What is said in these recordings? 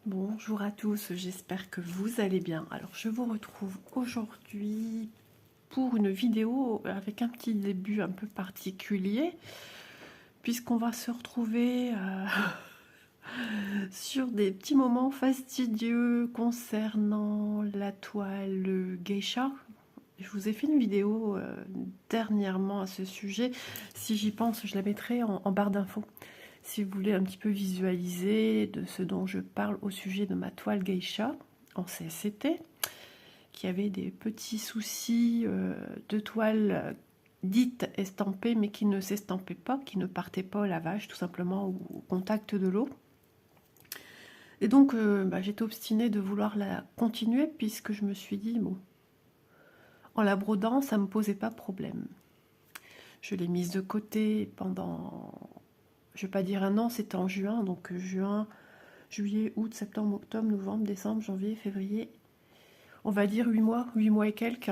Bonjour à tous, j'espère que vous allez bien. Alors je vous retrouve aujourd'hui pour une vidéo avec un petit début un peu particulier, puisqu'on va se retrouver sur des petits moments fastidieux concernant la toile geisha. Je vous ai fait une vidéo dernièrement à ce sujet. Si j'y pense, je la mettrai en barre d'infos. Si vous voulez un petit peu visualiser de ce dont je parle au sujet de ma toile geisha en CSCT, qui avait des petits soucis de toile dite estampée, mais qui ne s'estampait pas, qui ne partait pas au lavage, tout simplement au contact de l'eau. Et donc, j'étais obstinée de vouloir la continuer, puisque je me suis dit, bon, en la brodant, ça ne me posait pas problème. Je l'ai mise de côté pendant, je ne vais pas dire un an, c'était en juin, donc juin, juillet, août, septembre, octobre, novembre, décembre, janvier, février, on va dire 8 mois et quelques.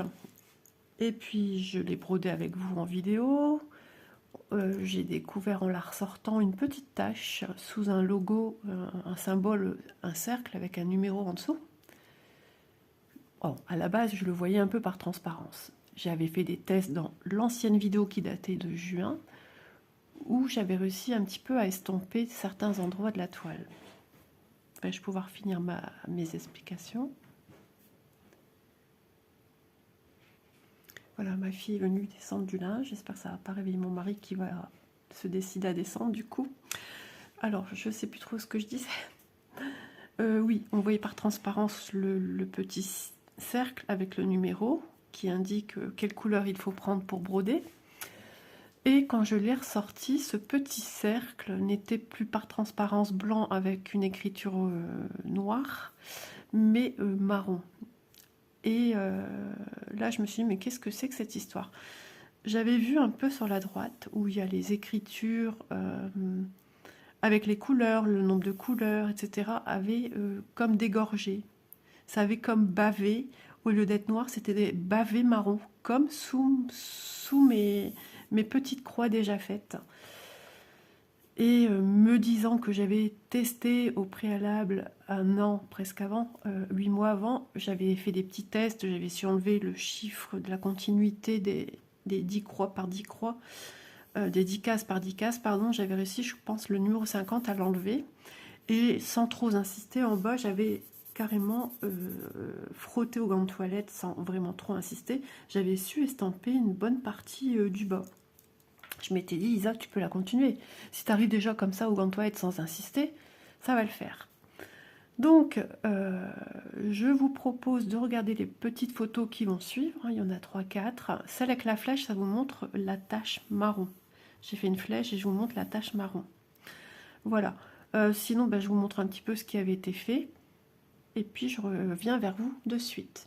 Et puis je l'ai brodé avec vous en vidéo. J'ai découvert en la ressortant une petite tache sous un logo, un symbole, un cercle avec un numéro en dessous. Oh, à la base, je le voyais un peu par transparence. J'avais fait des tests dans l'ancienne vidéo qui datait de juin, où j'avais réussi un petit peu à estomper certains endroits de la toile. Vais-je pouvoir finir mes explications? Voilà, ma fille est venue descendre du linge. J'espère que ça va pas réveiller mon mari qui va se décider à descendre du coup. Alors, je sais plus trop ce que je disais. Oui, on voyait par transparence le petit cercle avec le numéro qui indique quelle couleur il faut prendre pour broder. Et quand je l'ai ressorti, ce petit cercle n'était plus par transparence blanc avec une écriture noire, mais marron. Et là, je me suis dit, mais qu'est-ce que c'est que cette histoire? J'avais vu un peu sur la droite où il y a les écritures avec les couleurs, le nombre de couleurs, etc. avait comme dégorgé. Ça avait comme bavé. Au lieu d'être noir, c'était des bavés marrons, comme sous mes petites croix déjà faites. Et me disant que j'avais testé au préalable un an presque avant, 8 mois avant, j'avais fait des petits tests, j'avais su enlever le chiffre de la continuité des 10 croix par 10 croix, des 10 cases par 10 cases, pardon, j'avais réussi, je pense, le numéro 50 à l'enlever. Et sans trop insister, en bas, j'avais carrément frotté au gant de toilette sans vraiment trop insister. J'avais su estamper une bonne partie du bas. Je m'étais dit, Isa, tu peux la continuer. Si tu arrives déjà comme ça au gant de toilette sans insister, ça va le faire. Donc, je vous propose de regarder les petites photos qui vont suivre. Il y en a 3-4. Celle avec la flèche, ça vous montre la tache marron. J'ai fait une flèche et je vous montre la tache marron. Voilà. Sinon, je vous montre un petit peu ce qui avait été fait. Et puis, je reviens vers vous de suite.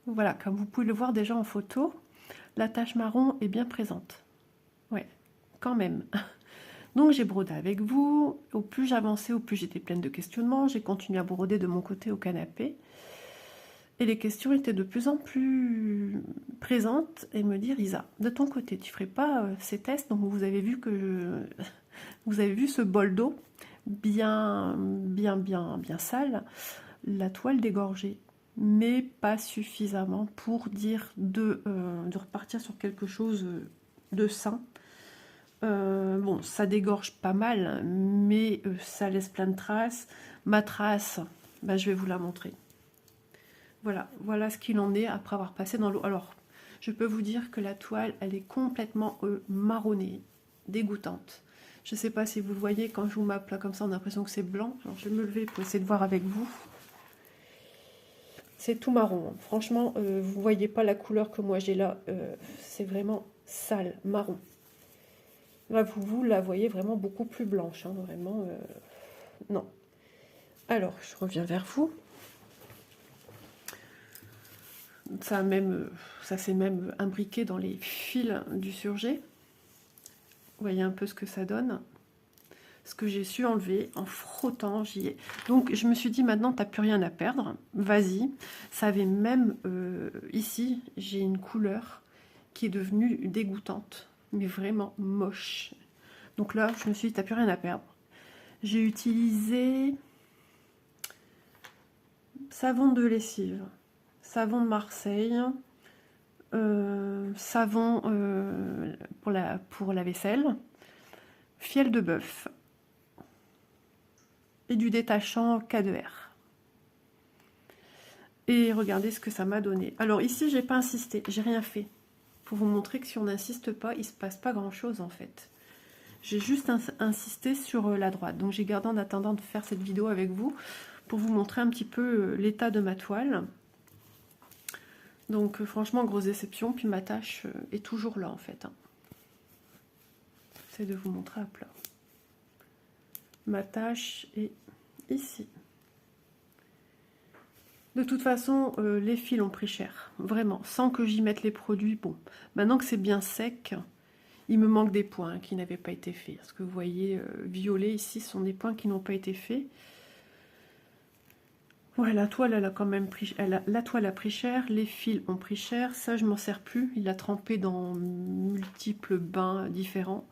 Voilà, comme vous pouvez le voir déjà en photo, la tache marron est bien présente. Ouais, quand même. Donc j'ai brodé avec vous. Au plus j'avançais, au plus j'étais pleine de questionnements. J'ai continué à broder de mon côté au canapé. Et les questions étaient de plus en plus présentes et me dire, Isa, de ton côté, tu ferais pas ces tests? Donc vous avez vu que vous avez vu ce bol d'eau bien sale, la toile dégorgée, mais pas suffisamment pour dire de repartir sur quelque chose de sain. Bon, ça dégorge pas mal, mais ça laisse plein de traces. Ma trace, je vais vous la montrer. Voilà ce qu'il en est après avoir passé dans l'eau. Alors, je peux vous dire que la toile, elle est complètement marronnée, dégoûtante. Je ne sais pas si vous le voyez, quand je vous mappe là comme ça, on a l'impression que c'est blanc. Alors, je vais me lever pour essayer de voir avec vous. C'est tout marron. Franchement, vous ne voyez pas la couleur que moi j'ai là. C'est vraiment sale, marron. Là, vous la voyez vraiment beaucoup plus blanche. Hein, vraiment, non. Alors, je reviens vers vous. ça s'est même imbriqué dans les fils du surjet. Vous voyez un peu ce que ça donne. Ce que j'ai su enlever en frottant, j'y ai. Donc je me suis dit, maintenant t'as plus rien à perdre, vas-y. Ça avait même ici, j'ai une couleur qui est devenue dégoûtante, mais vraiment moche. Donc là, je me suis dit, t'as plus rien à perdre. J'ai utilisé savon de lessive, savon de Marseille, savon pour la vaisselle, fiel de bœuf et du détachant K2R. Et regardez ce que ça m'a donné. Alors ici, j'ai pas insisté, j'ai rien fait. Pour vous montrer que si on n'insiste pas, il se passe pas grand chose en fait. J'ai juste insisté sur la droite. Donc j'ai gardé en attendant de faire cette vidéo avec vous pour vous montrer un petit peu l'état de ma toile. Donc franchement, grosse déception. Puis ma tâche est toujours là en fait. J'essaie de vous montrer à plat. Ma tâche est ici. De toute façon, les fils ont pris cher. Vraiment, sans que j'y mette les produits. Bon, maintenant que c'est bien sec, il me manque des points qui n'avaient pas été faits. Ce que vous voyez violet ici sont des points qui n'ont pas été faits. Ouais, la toile, elle a quand même pris, la toile a pris cher, les fils ont pris cher. Ça, je m'en sers plus. Il a trempé dans multiples bains différents.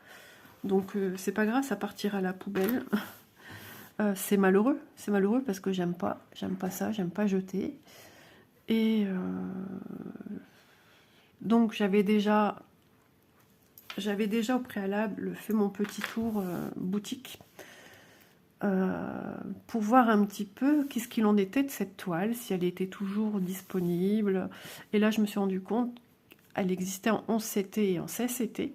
Donc, c'est pas grave, ça partira à la poubelle. C'est malheureux parce que j'aime pas ça, j'aime pas jeter. Et donc, j'avais déjà au préalable fait mon petit tour boutique pour voir un petit peu qu'est-ce qu'il en était de cette toile, si elle était toujours disponible. Et là, je me suis rendu compte qu'elle existait en 11 CT et en 16 CT.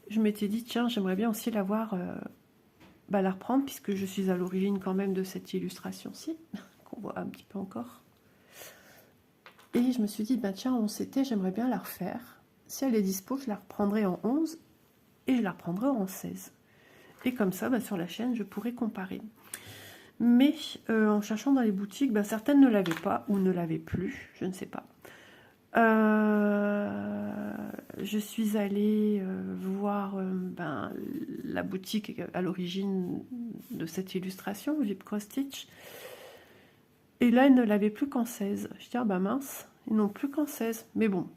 Je m'étais dit, tiens, j'aimerais bien aussi la reprendre, puisque je suis à l'origine quand même de cette illustration-ci, qu'on voit un petit peu encore. Et je me suis dit, ben tiens, en 11 CT, j'aimerais bien la refaire. Si elle est dispo, je la reprendrai en 11 et je la reprendrai en 16. Et comme ça, sur la chaîne, je pourrais comparer. Mais en cherchant dans les boutiques, certaines ne l'avaient pas ou ne l'avaient plus, je ne sais pas. Je suis allée voir la boutique à l'origine de cette illustration, Vip Cross Stitch. Et là, ils ne l'avaient plus qu'en 16. Je dis, ah mince, ils n'ont plus qu'en 16. Mais bon,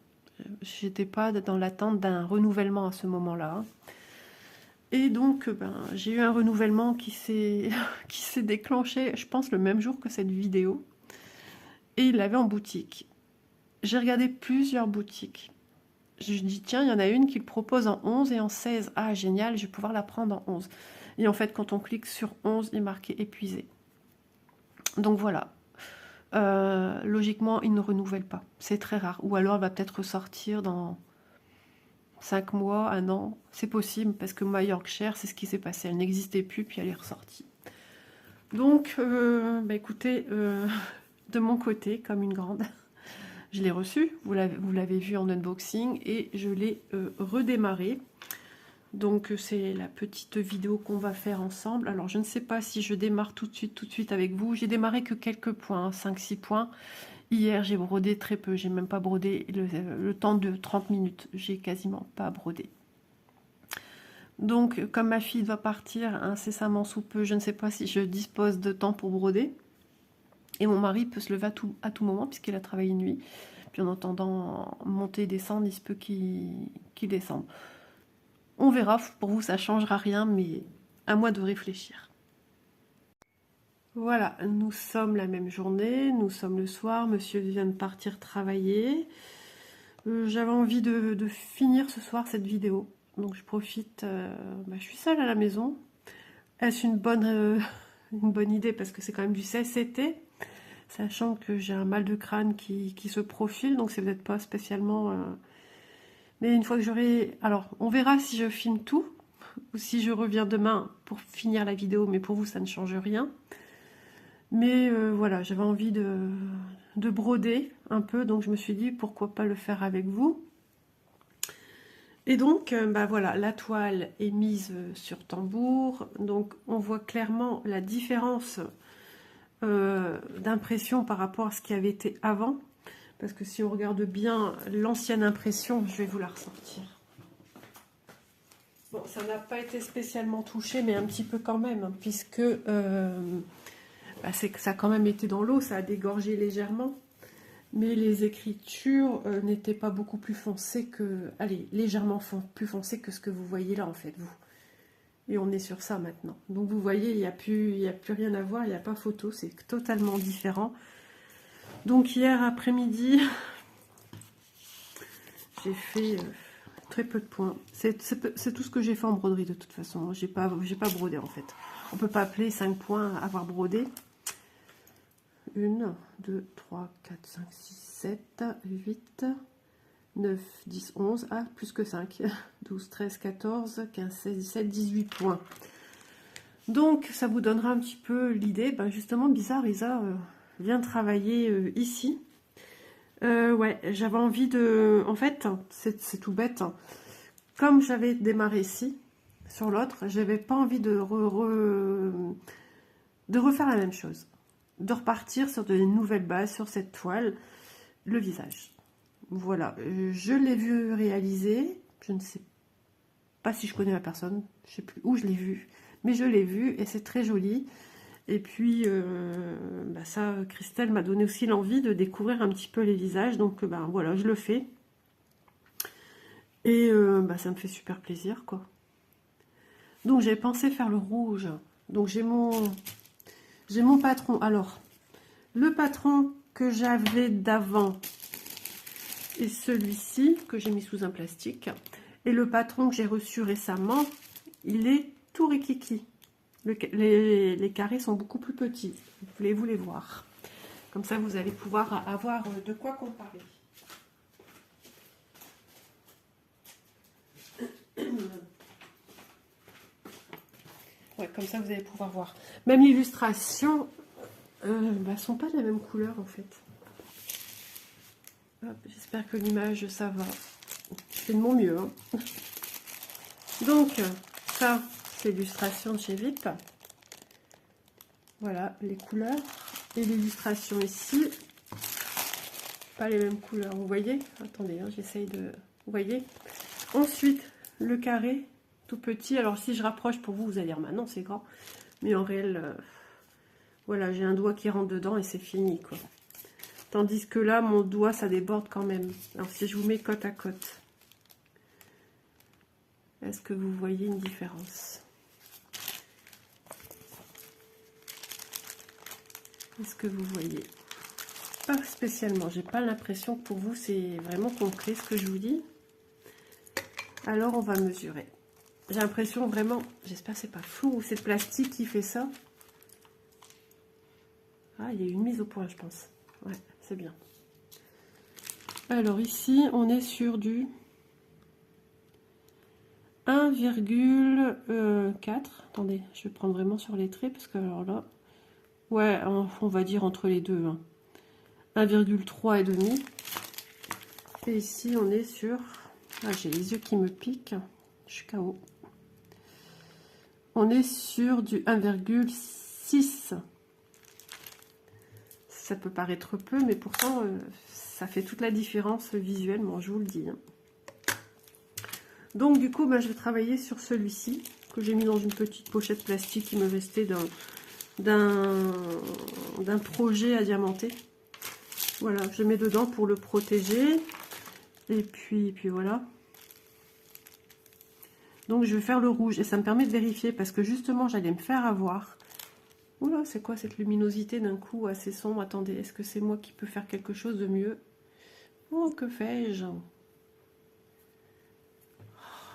j'étais pas dans l'attente d'un renouvellement à ce moment-là. Et donc, j'ai eu un renouvellement qui s'est déclenché, je pense, le même jour que cette vidéo. Et il l'avait en boutique. J'ai regardé plusieurs boutiques. Je dis, tiens, il y en a une qui le propose en 11 et en 16. Ah, génial, je vais pouvoir la prendre en 11. Et en fait, quand on clique sur 11, il est marqué épuisé. Donc voilà. Logiquement, il ne renouvelle pas. C'est très rare. Ou alors, elle va peut-être ressortir dans 5 mois, 1 an. C'est possible, parce que ma Yorkshire, c'est ce qui s'est passé. Elle n'existait plus, puis elle est ressortie. Donc, écoutez, de mon côté, comme une grande... Je l'ai reçu, vous l'avez vu en unboxing, et je l'ai redémarré. Donc c'est la petite vidéo qu'on va faire ensemble. Alors je ne sais pas si je démarre tout de suite avec vous. J'ai démarré que quelques points, 5-6 points. Hier j'ai brodé très peu, j'ai même pas brodé le temps de 30 minutes. J'ai quasiment pas brodé. Donc comme ma fille doit partir incessamment sous peu, je ne sais pas si je dispose de temps pour broder. Et mon mari peut se lever à tout moment, puisqu'il a travaillé une nuit. Puis en entendant monter et descendre, il se peut qu'il descende. On verra, pour vous ça ne changera rien, mais à moi de réfléchir. Voilà, nous sommes la même journée, nous sommes le soir, monsieur vient de partir travailler. J'avais envie de finir ce soir cette vidéo, donc je profite, je suis seule à la maison. Est-ce une bonne idée, parce que c'est quand même du CSCT, sachant que j'ai un mal de crâne qui se profile, donc c'est peut-être pas spécialement... Mais une fois que j'aurai... Alors, on verra si je filme tout, ou si je reviens demain pour finir la vidéo, mais pour vous, ça ne change rien. Mais voilà, j'avais envie de broder un peu, donc je me suis dit, pourquoi pas le faire avec vous. Et donc, voilà, la toile est mise sur tambour, donc on voit clairement la différence d'impression par rapport à ce qui avait été avant. Parce que si on regarde bien l'ancienne impression, je vais vous la ressortir. Bon, ça n'a pas été spécialement touché, mais un petit peu quand même, hein, puisque c'est que ça a quand même été dans l'eau, ça a dégorgé légèrement. Mais les écritures n'étaient pas beaucoup plus foncées que... Allez, légèrement plus foncées que ce que vous voyez là, en fait, vous. Et on est sur ça maintenant. Donc vous voyez, il n'y a plus rien à voir, il n'y a pas photo, c'est totalement différent. Donc hier après-midi, j'ai fait très peu de points. C'est tout ce que j'ai fait en broderie de toute façon. J'ai pas brodé en fait. On peut pas appeler 5 points avoir brodé. 1, 2, 3, 4, 5, 6, 7, 8, 9, 10, 11, ah, plus que 5, 12, 13, 14, 15, 16, 17, 18 points. Donc, ça vous donnera un petit peu l'idée. Ben justement, Bizarre Isa vient travailler ici. Ouais, j'avais envie de... En fait, c'est tout bête. Comme j'avais démarré ici, sur l'autre, j'avais pas envie de refaire la même chose. De repartir sur de nouvelles bases, sur cette toile, le visage. Voilà, je l'ai vu réaliser, je ne sais pas si je connais la personne, je ne sais plus où je l'ai vu, mais je l'ai vu et c'est très joli. Et puis, ça, Christelle m'a donné aussi l'envie de découvrir un petit peu les visages, donc voilà, je le fais. Et ça me fait super plaisir, quoi. Donc j'ai pensé faire le rouge, donc j'ai mon patron. Alors, le patron que j'avais d'avant et celui-ci que j'ai mis sous un plastique. Et le patron que j'ai reçu récemment, il est tout rikiki. Les carrés sont beaucoup plus petits. Voulez-vous les voir? Comme ça, vous allez pouvoir avoir de quoi comparer. Ouais, comme ça, vous allez pouvoir voir. Même l'illustration, sont pas de la même couleur en fait. J'espère que l'image, ça va. Je fais de mon mieux. Hein. Donc, ça, c'est l'illustration chez VIP. Voilà, les couleurs. Et l'illustration ici, pas les mêmes couleurs, vous voyez? Attendez, hein, j'essaye de... Vous voyez? Ensuite, le carré, tout petit. Alors, si je rapproche pour vous, vous allez dire, maintenant c'est grand. Mais en réel, voilà, j'ai un doigt qui rentre dedans et c'est fini, quoi. Tandis que là, mon doigt, ça déborde quand même. Alors, si je vous mets côte à côte, est-ce que vous voyez une différence? Est-ce que vous voyez? Pas spécialement. J'ai pas l'impression que pour vous, c'est vraiment concret ce que je vous dis. Alors, on va mesurer. J'ai l'impression vraiment... J'espère que c'est pas flou ou c'est le plastique qui fait ça. Ah, il y a une mise au point, je pense. Ouais, c'est bien. Alors ici, on est sur du 1,4. Attendez, je vais prendre vraiment sur les traits parce que alors là, ouais, on va dire entre les deux. Hein. 1,3 et demi. Et ici, on est sur... Ah, j'ai les yeux qui me piquent. Je suis KO. On est sur du 1,6. Ça peut paraître peu, mais pourtant, ça fait toute la différence visuellement, je vous le dis. Hein. Donc, du coup, je vais travailler sur celui-ci, que j'ai mis dans une petite pochette plastique qui me restait d'un projet à diamanter. Voilà, je mets dedans pour le protéger. Et puis voilà. Donc, je vais faire le rouge. Et ça me permet de vérifier, parce que justement, j'allais me faire avoir... Oula, c'est quoi cette luminosité d'un coup assez sombre? Attendez, est-ce que c'est moi qui peux faire quelque chose de mieux? Oh, que fais-je? Oh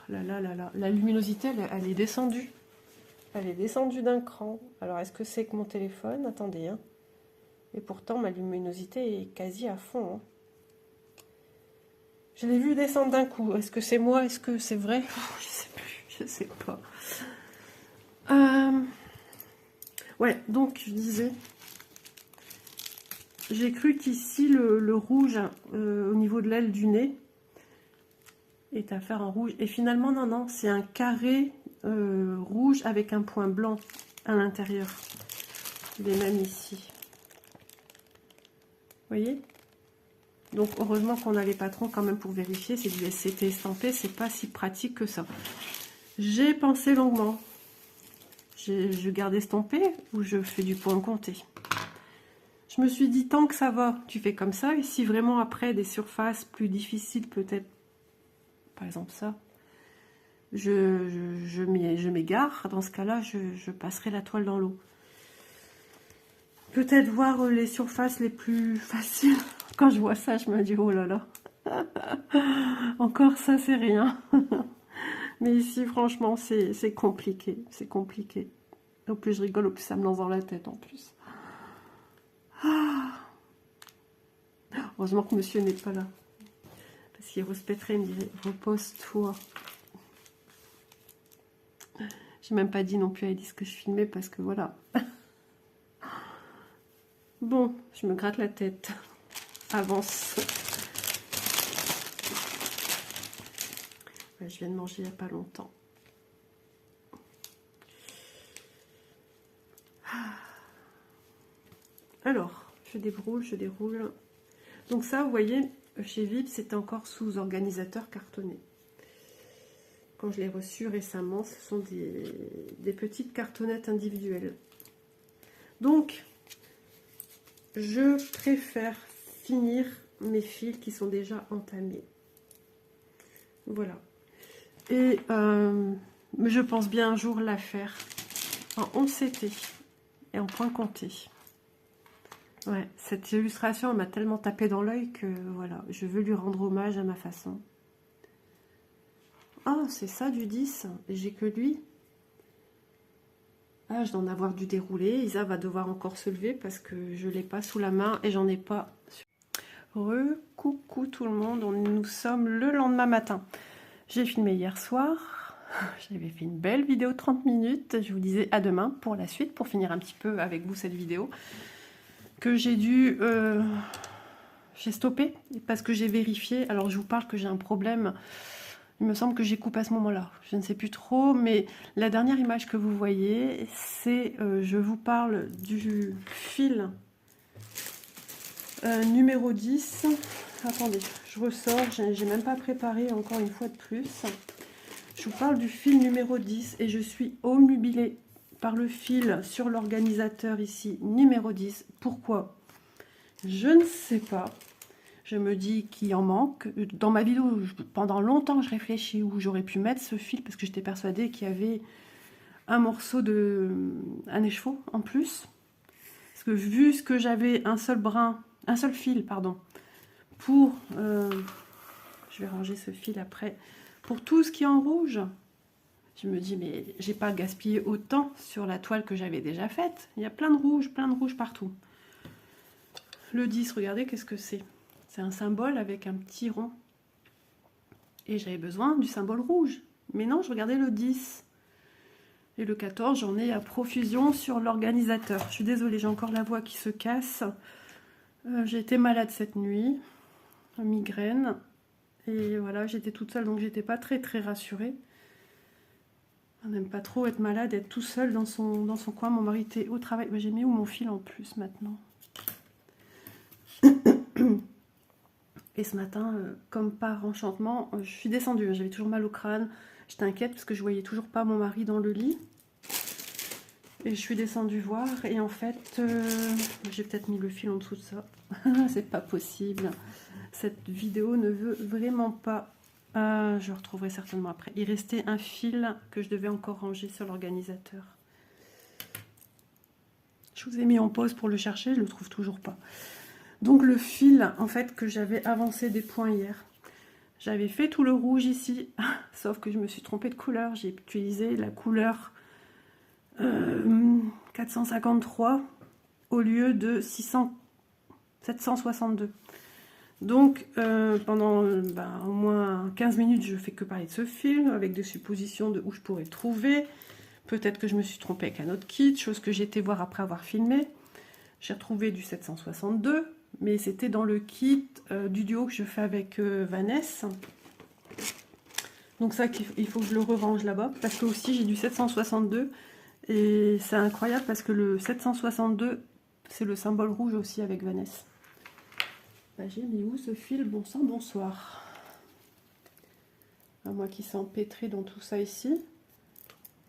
là là là là. La luminosité, elle est descendue. Elle est descendue d'un cran. Alors, est-ce que c'est que mon téléphone? Attendez, hein. Et pourtant, ma luminosité est quasi à fond. Hein. Je l'ai vu descendre d'un coup. Est-ce que c'est moi? Est-ce que c'est vrai? Je sais plus. Je sais pas. Ouais, donc je disais, j'ai cru qu'ici le rouge au niveau de l'aile du nez est à faire en rouge. Et finalement, non, c'est un carré rouge avec un point blanc à l'intérieur. Il est même ici. Vous voyez? Donc heureusement qu'on a les patrons quand même pour vérifier si c'était estampé, c'est pas si pratique que ça. J'ai pensé longuement. Je garde estampé ou je fais du point compté. Je me suis dit, tant que ça va, tu fais comme ça. Et si vraiment après des surfaces plus difficiles, peut-être, par exemple ça, je m'égare. Dans ce cas-là, je passerai la toile dans l'eau. Peut-être voir les surfaces les plus faciles. Quand je vois ça, je me dis, oh là là. Encore ça, c'est rien. Mais ici, franchement, c'est compliqué. C'est compliqué. Au plus je rigole, au plus ça me lance dans la tête en plus. Ah. Heureusement que monsieur n'est pas là. Parce qu'il respecterait, il me dirait, repose-toi. J'ai même pas dit non plus à Elise que je filmais parce que voilà. Bon, je me gratte la tête. Avance. Ouais, je viens de manger il n'y a pas longtemps. Alors, je débroule, je déroule. Donc ça, vous voyez, chez Vib, c'était encore sous organisateur cartonné. Quand je l'ai reçu récemment, ce sont des petites cartonnettes individuelles. Donc, je préfère finir mes fils qui sont déjà entamés. Voilà. Et je pense bien un jour la faire en 11 CT et en point compté. Ouais, cette illustration m'a tellement tapé dans l'œil que voilà, je veux lui rendre hommage à ma façon. Ah, c'est ça du 10, j'ai que lui. Ah, je dois en avoir dû dérouler. Isa va devoir encore se lever parce que je ne l'ai pas sous la main et j'en ai pas. Coucou tout le monde, nous sommes le lendemain matin. J'ai filmé hier soir. J'avais fait une belle vidéo de 30 minutes. Je vous disais à demain pour la suite, pour finir un petit peu avec vous cette vidéo. Que j'ai dû... j'ai stoppé parce que j'ai vérifié. Alors je vous parle que j'ai un problème. Il me semble que j'ai coupé à ce moment-là. Je ne sais plus trop, mais la dernière image que vous voyez, c'est... je vous parle du fil numéro 10. Attendez, je ressors. J'ai même pas préparé encore une fois de plus. Je vous parle du fil numéro 10 et je suis obnubilée par le fil sur l'organisateur ici, numéro 10. Pourquoi? Je ne sais pas. Je me dis qu'il en manque. Dans ma vidéo, pendant longtemps, je réfléchis où j'aurais pu mettre ce fil parce que j'étais persuadée qu'il y avait un morceau un écheveau en plus. Parce que vu ce que j'avais un seul fil, pardon, pour... je vais ranger ce fil après. Pour tout ce qui est en rouge, je me dis, mais j'ai pas gaspillé autant sur la toile que j'avais déjà faite. Il y a plein de rouge partout. Le 10, regardez, qu'est-ce que c'est? C'est un symbole avec un petit rond. Et j'avais besoin du symbole rouge. Mais non, je regardais le 10. Et le 14, j'en ai à profusion sur l'organisateur. Je suis désolée, j'ai encore la voix qui se casse. J'ai été malade cette nuit. Migraine. Et voilà, j'étais toute seule, donc j'étais pas très rassurée. On n'aime pas trop être malade, être tout seul dans son coin. Mon mari était au travail. J'ai mis où mon fil en plus maintenant? Et ce matin, comme par enchantement, je suis descendue. J'avais toujours mal au crâne. J'étais inquiète parce que je voyais toujours pas mon mari dans le lit. Et je suis descendue voir. Et en fait, j'ai peut-être mis le fil en dessous de ça. C'est pas possible. Cette vidéo ne veut vraiment pas. Je retrouverai certainement après. Il restait un fil que je devais encore ranger sur l'organisateur. Je vous ai mis en pause pour le chercher. Je le trouve toujours pas. Donc le fil, en fait, que j'avais avancé des points hier. J'avais fait tout le rouge ici, sauf que je me suis trompée de couleur. J'ai utilisé la couleur 453 au lieu de 762. Donc pendant au moins 15 minutes, je fais que parler de ce fil, avec des suppositions de où je pourrais le trouver. Peut-être que je me suis trompée avec un autre kit, chose que j'ai été voir après avoir filmé. J'ai retrouvé du 762. Mais c'était dans le kit du duo que je fais avec Vanessa. Donc ça, il faut que je le re-range là-bas. Parce que aussi, j'ai du 762. Et c'est incroyable parce que le 762, c'est le symbole rouge aussi avec Vanessa. Bah, j'ai mis où ce fil? Bon sang, bonsoir. À moi qui s'est empêtré dans tout ça ici.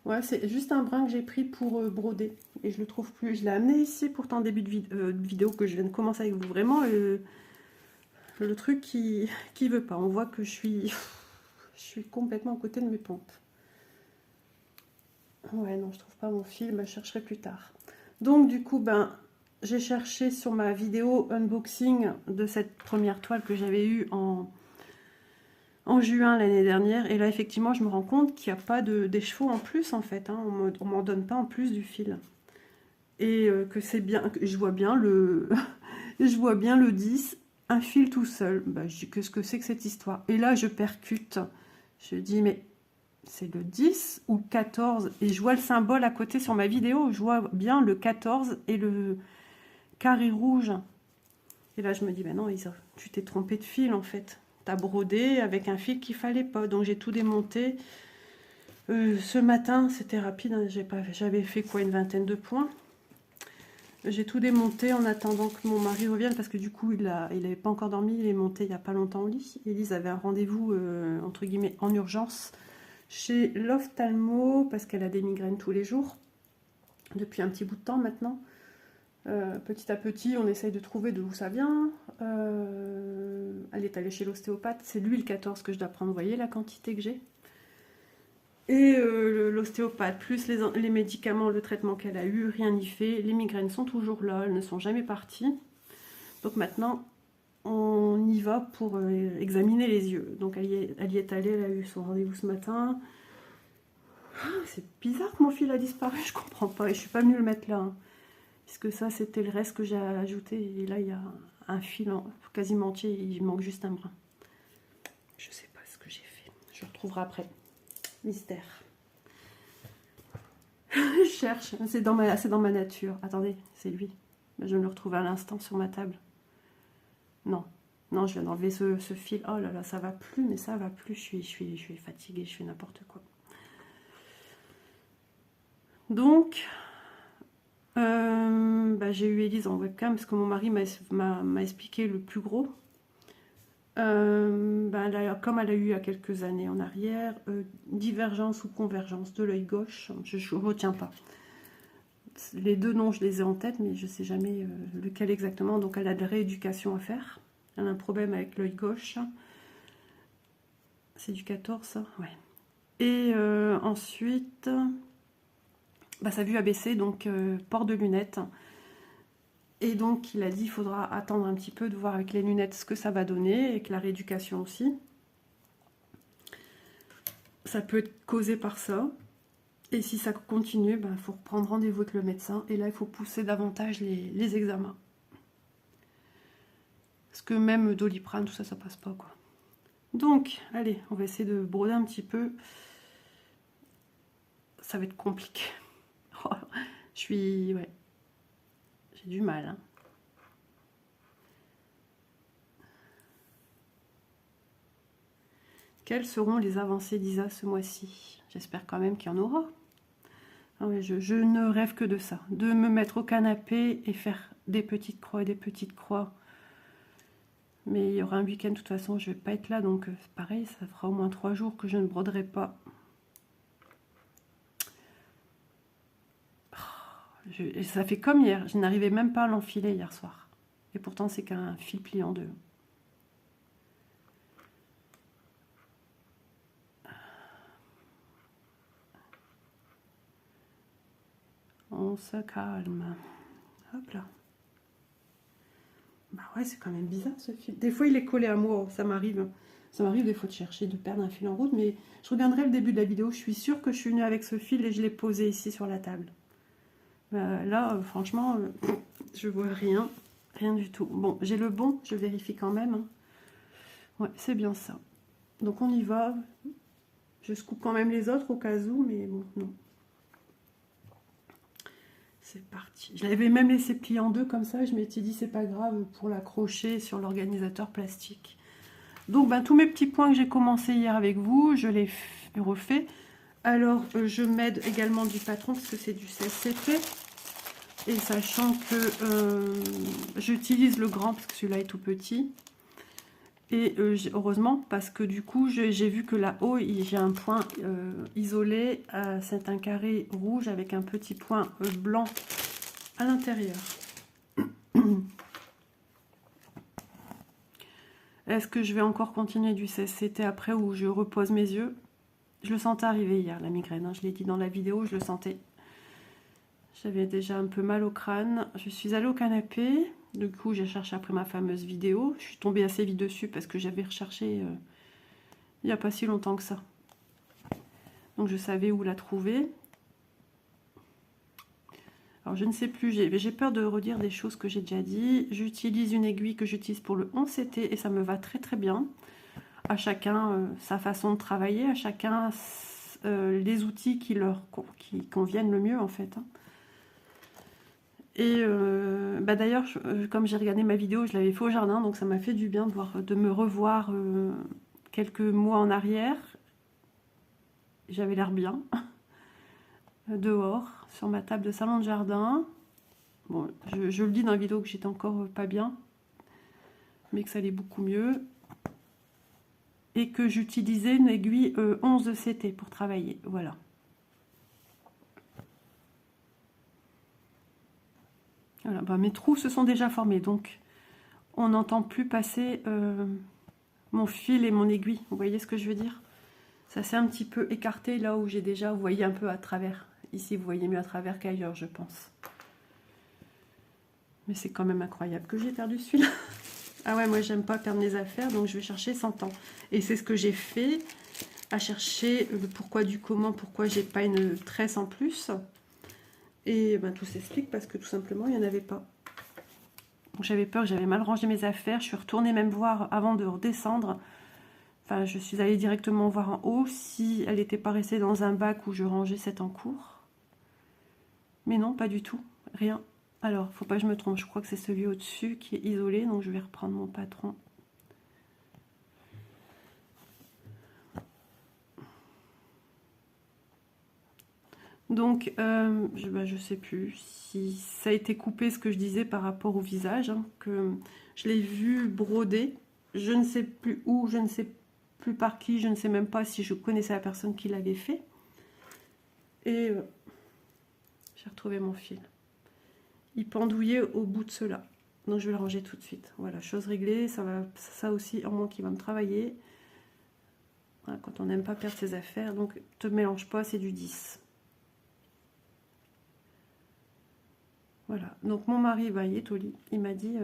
Ouais, c'est juste un brin que j'ai pris pour broder. Et je le trouve plus. Je l'ai amené ici pourtant en début de vidéo que je viens de commencer avec vous. Vraiment le truc qui veut pas. On voit que je suis complètement à côté de mes pompes. Ouais, non, je trouve pas mon fil. Bah, je chercherai plus tard. Donc du coup, ben, j'ai cherché sur ma vidéo unboxing de cette première toile que j'avais eue en juin l'année dernière. Et là, effectivement, je me rends compte qu'il n'y a pas d'écheveau en plus, en fait. Hein. On m'en donne pas en plus du fil. Et que c'est bien, que je vois bien je vois bien le 10, un fil tout seul. Bah, je dis, qu'est-ce que c'est que cette histoire? Et là, je percute. Je dis, mais c'est le 10 ou 14? Et je vois le symbole à côté sur ma vidéo. Je vois bien le 14 et le carré rouge. Et là, je me dis, ben non, Isa, tu t'es trompé de fil, en fait. T'as brodé avec un fil qu'il fallait pas. Donc, j'ai tout démonté. Ce matin, c'était rapide. Hein, j'avais fait quoi, une vingtaine de points. J'ai tout démonté en attendant que mon mari revienne parce que du coup il n'avait pas encore dormi, il est monté il n'y a pas longtemps au lit. Élise avait un rendez-vous entre guillemets en urgence chez l'ophtalmo parce qu'elle a des migraines tous les jours depuis un petit bout de temps maintenant. Petit à petit on essaye de trouver d'où ça vient. Elle est allée chez l'ostéopathe, c'est lui le 14 que je dois prendre, vous voyez la quantité que j'ai. Et l'ostéopathe, plus les médicaments, le traitement qu'elle a eu, rien n'y fait. Les migraines sont toujours là, elles ne sont jamais parties. Donc maintenant, on y va pour examiner les yeux. Donc elle y est allée, elle a eu son rendez-vous ce matin. C'est bizarre que mon fil a disparu, je comprends pas. Et je suis pas venue le mettre là. Hein, puisque ça, c'était le reste que j'ai ajouté. Et là, il y a un fil quasiment entier, il manque juste un brin. Je sais pas ce que j'ai fait. Je le retrouverai après. Mystère. Je cherche, c'est dans ma nature. Attendez, c'est lui. Je vais me le retrouver à l'instant sur ma table. Non, non, je viens d'enlever ce fil. Oh là là, ça va plus, mais ça va plus. Je suis fatiguée, je fais n'importe quoi. Donc, bah, j'ai eu Élise en webcam parce que mon mari m'a expliqué le plus gros. Bah, comme elle a eu il y a quelques années en arrière, divergence ou convergence de l'œil gauche, je ne retiens pas. Les deux noms, je les ai en tête, mais je ne sais jamais lequel exactement. Donc elle a de la rééducation à faire. Elle a un problème avec l'œil gauche. C'est du 14, ça? Ouais. Et ensuite, bah, sa vue a baissé, donc port de lunettes. Et donc, il a dit qu'il faudra attendre un petit peu de voir avec les lunettes ce que ça va donner, avec la rééducation aussi. Ça peut être causé par ça. Et si ça continue, il faut prendre rendez-vous avec le médecin. Et là, il faut pousser davantage les examens. Parce que même Doliprane, tout ça, ça passe pas, quoi. Donc, allez, on va essayer de broder un petit peu. Ça va être compliqué. Oh, ouais. J'ai du mal, hein. Quelles seront les avancées d'Isa ce mois-ci? J'espère quand même qu'il y en aura. Ah ouais, je ne rêve que de ça. De me mettre au canapé et faire des petites croix et des petites croix. Mais il y aura un week-end, de toute façon, je ne vais pas être là. Donc, pareil, ça fera au moins 3 jours que je ne broderai pas. Ça fait comme hier. Je n'arrivais même pas à l'enfiler hier soir. Et pourtant, c'est qu'un fil plié en deux. On se calme. Hop là. Bah ouais, c'est quand même bizarre ce fil. Des fois, il est collé à moi, ça m'arrive. Ça m'arrive des fois de chercher, de perdre un fil en route, mais je reviendrai le début de la vidéo. Je suis sûre que je suis venue avec ce fil et je l'ai posé ici sur la table. Là, franchement, je vois rien. Rien du tout. Bon, j'ai le bon, je vérifie quand même. Hein. Ouais, c'est bien ça. Donc on y va. Je coupe quand même les autres au cas où, mais bon, non. C'est parti. Je l'avais même laissé plier en deux comme ça. Je m'étais dit, c'est pas grave pour l'accrocher sur l'organisateur plastique. Donc, tous mes petits points que j'ai commencé hier avec vous, je les refais. Alors, je m'aide également du patron parce que c'est du CSCP. Et sachant que j'utilise le grand parce que celui-là est tout petit. Et heureusement, parce que du coup, j'ai vu que là-haut, j'ai un point isolé. C'est un carré rouge avec un petit point blanc à l'intérieur. Est-ce que je vais encore continuer du CSCT après où je repose mes yeux? Je le sentais arriver hier, la migraine. Hein, je l'ai dit dans la vidéo, je le sentais. J'avais déjà un peu mal au crâne. Je suis allée au canapé. Du coup, j'ai cherché après ma fameuse vidéo. Je suis tombée assez vite dessus parce que j'avais recherché il n'y a pas si longtemps que ça. Donc, je savais où la trouver. Alors, je ne sais plus. J'ai peur de redire des choses que j'ai déjà dit. J'utilise une aiguille que j'utilise pour le 11CT et ça me va très très bien. À chacun sa façon de travailler. À chacun les outils qui conviennent le mieux en fait. Hein. Et d'ailleurs, comme j'ai regardé ma vidéo, je l'avais fait au jardin, donc ça m'a fait du bien de me revoir quelques mois en arrière. J'avais l'air bien, dehors, sur ma table de salon de jardin. Bon, je le dis dans la vidéo que j'étais encore pas bien, mais que ça allait beaucoup mieux. Et que j'utilisais une aiguille 11CT pour travailler, voilà. Voilà, bah, mes trous se sont déjà formés, donc on n'entend plus passer mon fil et mon aiguille. Vous voyez ce que je veux dire? Ça s'est un petit peu écarté là où j'ai déjà, vous voyez un peu à travers. Ici, vous voyez mieux à travers qu'ailleurs, je pense. Mais c'est quand même incroyable que j'ai perdu celui-là. Ah ouais, moi, j'aime pas perdre mes affaires, donc je vais chercher 100 ans. Et c'est ce que j'ai fait, à chercher le pourquoi du comment, pourquoi j'ai pas une tresse en plus. Et ben, tout s'explique parce que tout simplement, il n'y en avait pas. J'avais peur, j'avais mal rangé mes affaires. Je suis retournée même voir avant de redescendre. Enfin, je suis allée directement voir en haut si elle n'était pas restée dans un bac où je rangeais cet encours. Mais non, pas du tout. Rien. Alors, faut pas que je me trompe. Je crois que c'est celui au-dessus qui est isolé. Donc, je vais reprendre mon patron. Donc, je sais plus si ça a été coupé ce que je disais par rapport au visage. Hein, que je l'ai vu broder. Je ne sais plus où, je ne sais plus par qui. Je ne sais même pas si je connaissais la personne qui l'avait fait. Et j'ai retrouvé mon fil. Il pendouillait au bout de cela. Donc je vais le ranger tout de suite. Voilà, chose réglée. Ça aussi, en moins qui va me travailler. Voilà, quand on n'aime pas perdre ses affaires. Donc, te mélange pas, c'est du 10. Voilà. Donc, mon mari, bah, il est au lit. Il m'a dit...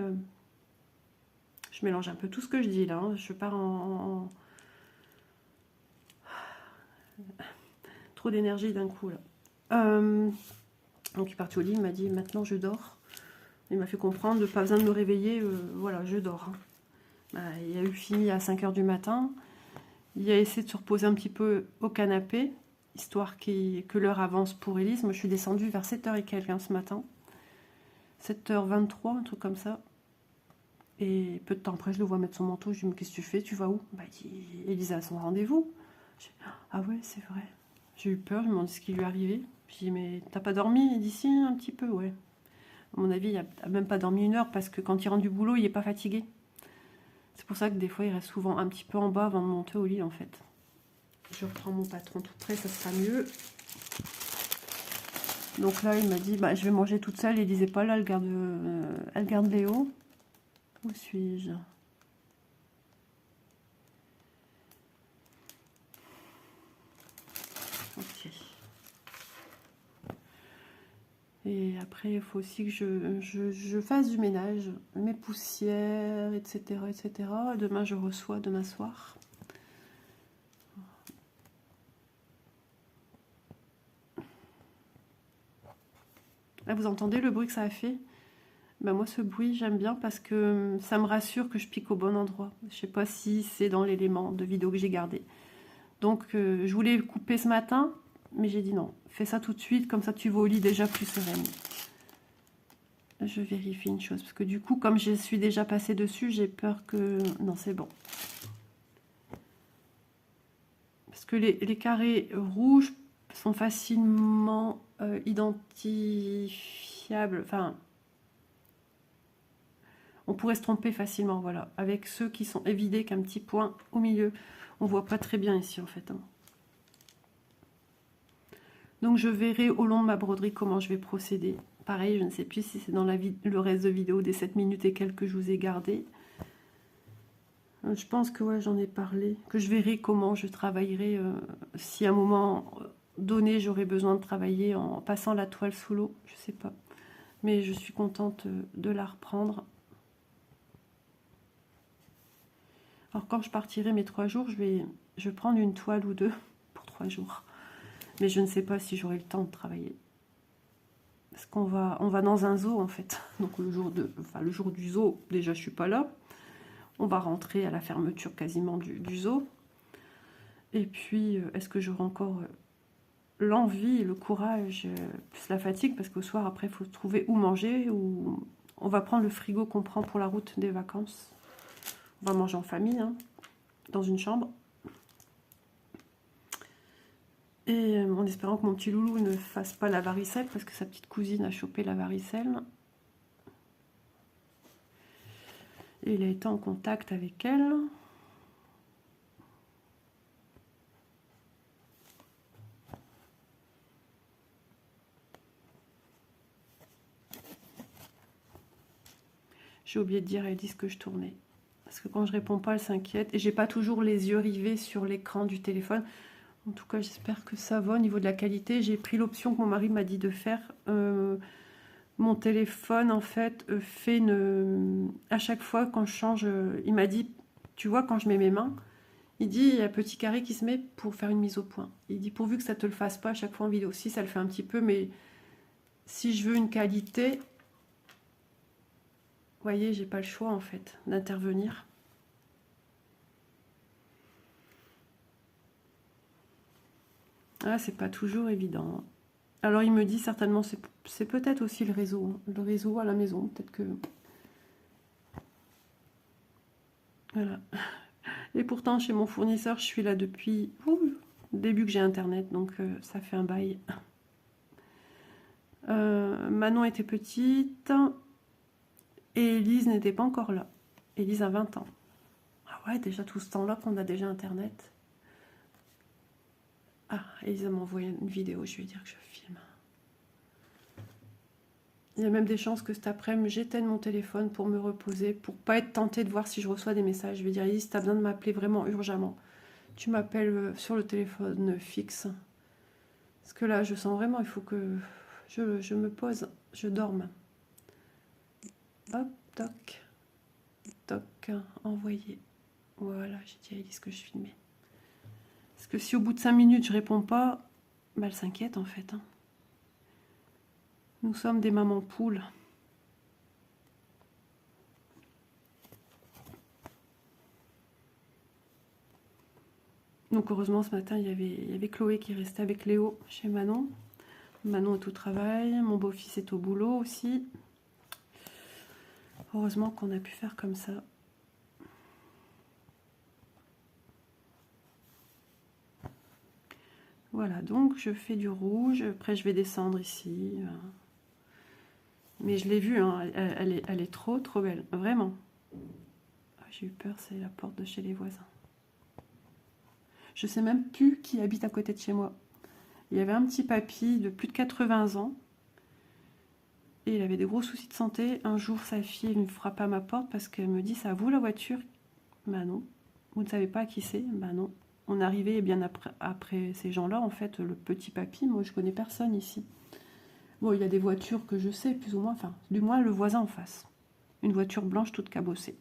je mélange un peu tout ce que je dis là. Hein. Je pars en... trop d'énergie d'un coup là. Donc, il est parti au lit. Il m'a dit, maintenant je dors. Il m'a fait comprendre, pas besoin de me réveiller. Voilà, je dors. Hein. Bah, il a eu fini à 5 h du matin. Il a essayé de se reposer un petit peu au canapé, histoire que l'heure avance pour Élise. Moi, je suis descendue vers 7 h et quelques hein, ce matin. 7 h 23, un truc comme ça. Et peu de temps après, je le vois mettre son manteau. Je lui dis, mais qu'est-ce que tu fais? Tu vas où? Bah, il dit, Élise a son rendez-vous. Ah ouais, c'est vrai. J'ai eu peur, je me demandais ce qui lui arrivait. Je dis, mais t'as pas dormi? Il dit, si, un petit peu, ouais. À mon avis, il n'a même pas dormi 1 heure parce que quand il rentre du boulot, il n'est pas fatigué. C'est pour ça que des fois, il reste souvent un petit peu en bas avant de monter au lit, en fait. Je reprends mon patron tout près, ça sera mieux. Donc là, il m'a dit, bah, je vais manger toute seule. Il disait pas là, elle garde Léo. Où suis-je? Ok. Et après, il faut aussi que je fasse du ménage, mes poussières, etc., etc. Demain, je reçois, demain soir. Là, vous entendez le bruit que ça a fait? Ben moi, ce bruit, j'aime bien parce que ça me rassure que je pique au bon endroit. Je sais pas si c'est dans l'élément de vidéo que j'ai gardé. Donc, je voulais couper ce matin, mais j'ai dit non. Fais ça tout de suite, comme ça tu vas au lit déjà plus sereine. Je vérifie une chose, parce que du coup, comme je suis déjà passée dessus, j'ai peur que... Non, c'est bon. Parce que les carrés rouges sont facilement identifiables. fiable. Enfin, on pourrait se tromper facilement, voilà. Avec ceux qui sont évidés qu'un petit point au milieu. On voit pas très bien ici, en fait. Hein. Donc, je verrai au long de ma broderie comment je vais procéder. Pareil, je ne sais plus si c'est dans le reste de vidéo des 7 minutes et quelques que je vous ai gardé. Je pense que ouais, j'en ai parlé. Que je verrai comment je travaillerai. Si à un moment donné, j'aurai besoin de travailler en passant la toile sous l'eau. Je sais pas. Mais je suis contente de la reprendre. Alors quand je partirai mes 3 jours, je vais prendre une toile ou deux pour 3 jours. Mais je ne sais pas si j'aurai le temps de travailler. Parce qu'on va dans un zoo en fait. Donc le jour du zoo, déjà je suis pas là. On va rentrer à la fermeture quasiment du zoo. Et puis, est-ce que j'aurai encore l'envie, le courage, plus la fatigue? Parce qu'au soir, après, il faut trouver où manger. Ou on va prendre le frigo qu'on prend pour la route des vacances. On va manger en famille, hein, dans une chambre. Et en espérant que mon petit loulou ne fasse pas la varicelle, parce que sa petite cousine a chopé la varicelle. Et il a été en contact avec elle. J'ai oublié de dire à Elise que je tournais. Parce que quand je réponds pas, elle s'inquiète. Et j'ai pas toujours les yeux rivés sur l'écran du téléphone. En tout cas, j'espère que ça va au niveau de la qualité. J'ai pris l'option que mon mari m'a dit de faire. Mon téléphone, en fait, fait une... À chaque fois, quand je change, il m'a dit, tu vois, quand je mets mes mains, il dit, il y a un petit carré qui se met pour faire une mise au point. Il dit, pourvu que ça te le fasse pas à chaque fois en vidéo. Si, ça le fait un petit peu, mais si je veux une qualité, vous voyez, j'ai pas le choix, en fait, d'intervenir. Ah, c'est pas toujours évident. Alors il me dit certainement, c'est peut-être aussi le réseau à la maison, peut-être que... Voilà. Et pourtant, chez mon fournisseur, je suis là depuis le début que j'ai Internet, donc ça fait un bail. Manon était petite et Elise n'était pas encore là. Elise a 20 ans. Ah ouais, déjà tout ce temps-là qu'on a déjà Internet. Ah, Elise m'a envoyé une vidéo, je vais dire que je filme. Il y a même des chances que cet après-midi, j'éteigne mon téléphone pour me reposer, pour pas être tentée de voir si je reçois des messages. Je vais dire, Elise, tu as besoin de m'appeler vraiment urgemment. Tu m'appelles sur le téléphone fixe. Parce que là, je sens vraiment, il faut que je me pose, je dorme. Hop, toc, toc, envoyer. Voilà, j'ai dit à Elise que je filmais. Parce que si au bout de 5 minutes, je réponds pas, bah, elle s'inquiète en fait. Hein. Nous sommes des mamans poules. Donc heureusement, ce matin, il y avait Chloé qui restait avec Léo chez Manon. Manon est au travail, mon beau-fils est au boulot aussi. Heureusement qu'on a pu faire comme ça. Voilà, donc je fais du rouge. Après, je vais descendre ici. Mais je l'ai vue, hein, elle est trop belle, vraiment. J'ai eu peur, c'est la porte de chez les voisins. Je sais même plus qui habite à côté de chez moi. Il y avait un petit papy de plus de 80 ans. Et il avait des gros soucis de santé. Un jour, sa fille me frappe à ma porte parce qu'elle me dit, c'est à vous la voiture? Ben non. Vous ne savez pas qui c'est? Ben non. On est arrivé bien après ces gens-là, en fait, le petit papy, moi je connais personne ici. Bon, il y a des voitures que je sais, plus ou moins, enfin, du moins le voisin en face. Une voiture blanche toute cabossée.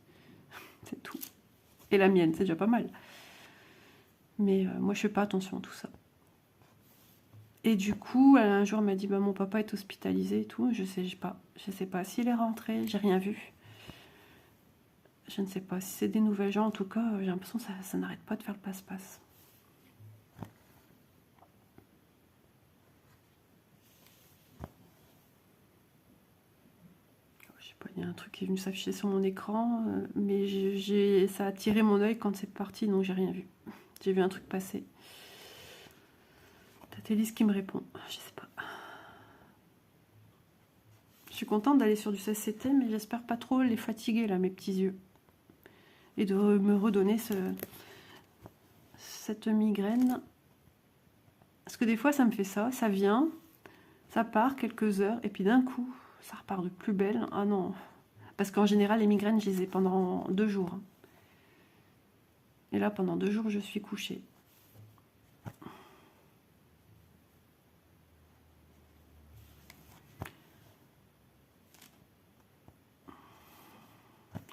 C'est tout. Et la mienne, c'est déjà pas mal. Mais moi, je fais pas attention à tout ça. Et du coup, un jour, elle m'a dit, bah, mon papa est hospitalisé et tout. Je sais pas s'il est rentré, j'ai rien vu. Je ne sais pas si c'est des nouvelles gens. En tout cas, j'ai l'impression que ça n'arrête pas de faire le passe-passe. Il y a un truc qui est venu s'afficher sur mon écran, mais ça a attiré mon œil quand c'est parti, donc j'ai rien vu. J'ai vu un truc passer. Peut-être Elise qui me répond, je sais pas. Je suis contente d'aller sur du CCT, mais j'espère pas trop les fatiguer, là, mes petits yeux. Et de me redonner cette migraine. Parce que des fois, ça me fait ça. Ça vient, ça part quelques heures, et puis d'un coup, ça repart de plus belle. Ah non. Parce qu'en général, les migraines, je les ai pendant 2 jours. Et là, pendant 2 jours, je suis couchée.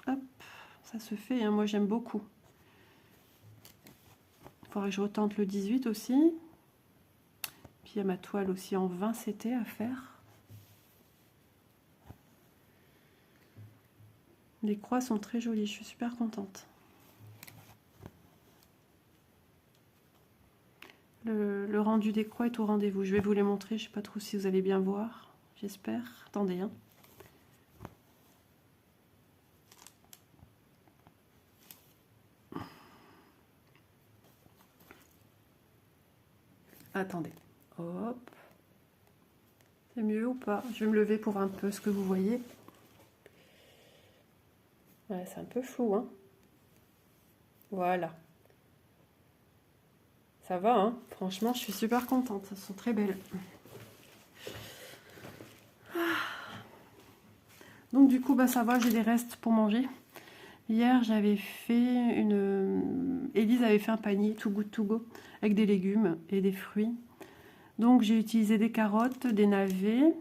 Hop, ça se fait, hein. Moi j'aime beaucoup. Il faudrait que je retente le 18 aussi. Puis il y a ma toile aussi en 20 CT à faire. Les croix sont très jolies, je suis super contente. Le rendu des croix est au rendez-vous. Je vais vous les montrer, je ne sais pas trop si vous allez bien voir. J'espère. Attendez, hein. Attendez. Hop. C'est mieux ou pas? Je vais me lever pour voir un peu ce que vous voyez. Ouais, c'est un peu flou, hein. Voilà. Ça va, hein. Franchement, je suis super contente. Elles sont très belles. Donc du coup, bah, ça va, j'ai des restes pour manger. Hier, j'avais fait Élise avait fait un panier Too Good To Go avec des légumes et des fruits. Donc j'ai utilisé des carottes, des navets.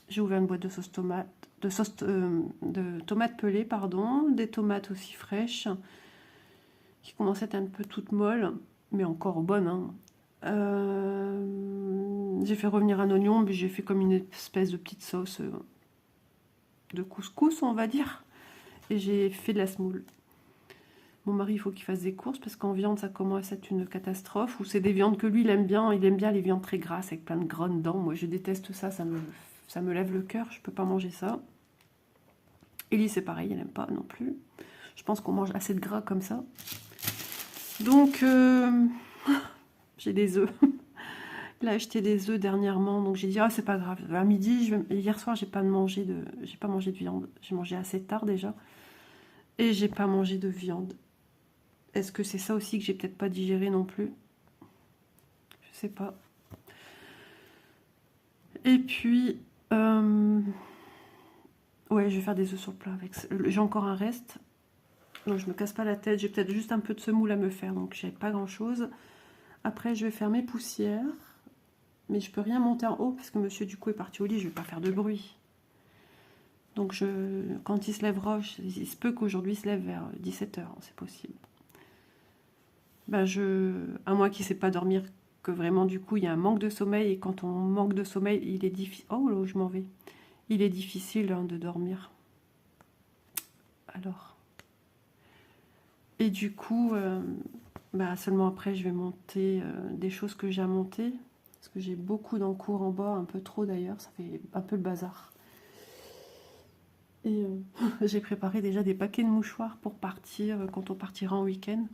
J'ai ouvert une boîte de sauce tomate, de tomates pelées, pardon, des tomates aussi fraîches qui commençaient à être un peu toutes molles, mais encore bonnes, hein. J'ai fait revenir un oignon, mais j'ai fait comme une espèce de petite sauce de couscous, on va dire. Et j'ai fait de la semoule. Mon mari, il faut qu'il fasse des courses parce qu'en viande, ça commence à être une catastrophe. Ou c'est des viandes que lui, il aime bien. Il aime bien les viandes très grasses avec plein de gras dedans. Moi, je déteste ça. Ça me lève le cœur. Je peux pas manger ça. Ellie, c'est pareil. Elle n'aime pas non plus. Je pense qu'on mange assez de gras comme ça. Donc, j'ai des œufs. Il a acheté des œufs dernièrement. Donc, j'ai dit, ah, c'est pas grave. À midi, hier soir, j'ai pas mangé de viande. J'ai mangé assez tard déjà. Et j'ai pas mangé de viande. Est-ce que c'est ça aussi que j'ai peut-être pas digéré non plus? Je sais pas. Et puis, ouais, je vais faire des œufs sur le plat avec. J'ai encore un reste, donc je me casse pas la tête. J'ai peut-être juste un peu de semoule à me faire, donc j'ai pas grand-chose. Après, je vais faire mes poussières, mais je peux rien monter en haut parce que Monsieur du coup est parti au lit. Je vais pas faire de bruit. Donc quand il se lèvera, il se peut qu'aujourd'hui il se lève vers 17 h, c'est possible. Ben à moins qu'il ne sait pas dormir, que vraiment du coup il y a un manque de sommeil, et quand on manque de sommeil, il est difficile. Oh là, je m'en vais. Il est difficile, hein, de dormir. Alors. Et du coup, seulement après, je vais monter des choses que j'ai à monter. Parce que j'ai beaucoup d'encours en bas, un peu trop d'ailleurs, ça fait un peu le bazar. Et j'ai préparé déjà des paquets de mouchoirs pour partir quand on partira en week-end.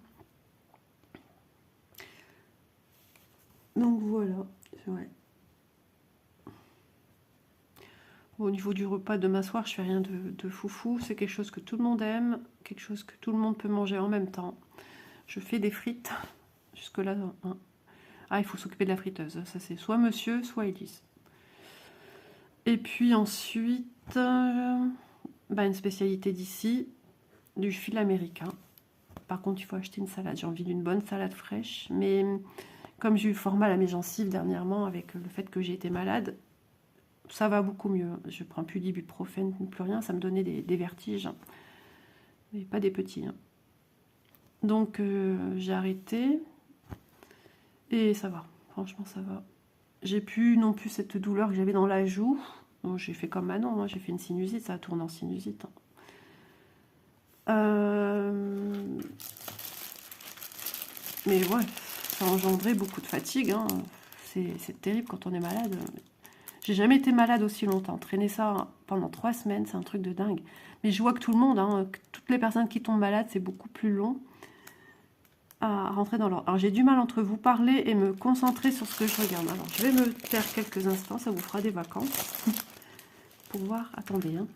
Donc voilà, ouais. Au niveau du repas demain soir, je fais rien de foufou. C'est quelque chose que tout le monde aime, quelque chose que tout le monde peut manger en même temps. Je fais des frites. Jusque-là, hein. Ah, il faut s'occuper de la friteuse. Ça, c'est soit monsieur, soit Élise. Et puis ensuite, une spécialité d'ici, du fil américain. Par contre, il faut acheter une salade. J'ai envie d'une bonne salade fraîche. Mais comme j'ai eu fort mal à mes gencives dernièrement avec le fait que j'ai été malade, ça va beaucoup mieux. Je prends plus d'ibuprofène, plus rien. Ça me donnait des vertiges. Mais pas des petits, hein. Donc, j'ai arrêté. Et ça va. Franchement, ça va. J'ai plus non plus cette douleur que j'avais dans la joue. Bon, j'ai fait comme Manon, hein. J'ai fait une sinusite. Ça tourne en sinusite, hein. Mais ouais, ça a engendré beaucoup de fatigue, hein. C'est terrible quand on est malade. J'ai jamais été malade aussi longtemps. Traîner ça pendant 3 semaines, c'est un truc de dingue. Mais je vois que tout le monde, hein, que toutes les personnes qui tombent malades, c'est beaucoup plus long à rentrer dans l'ordre. Alors j'ai du mal entre vous parler et me concentrer sur ce que je regarde. Alors je vais me taire quelques instants, ça vous fera des vacances. pour voir. Attendez, hein.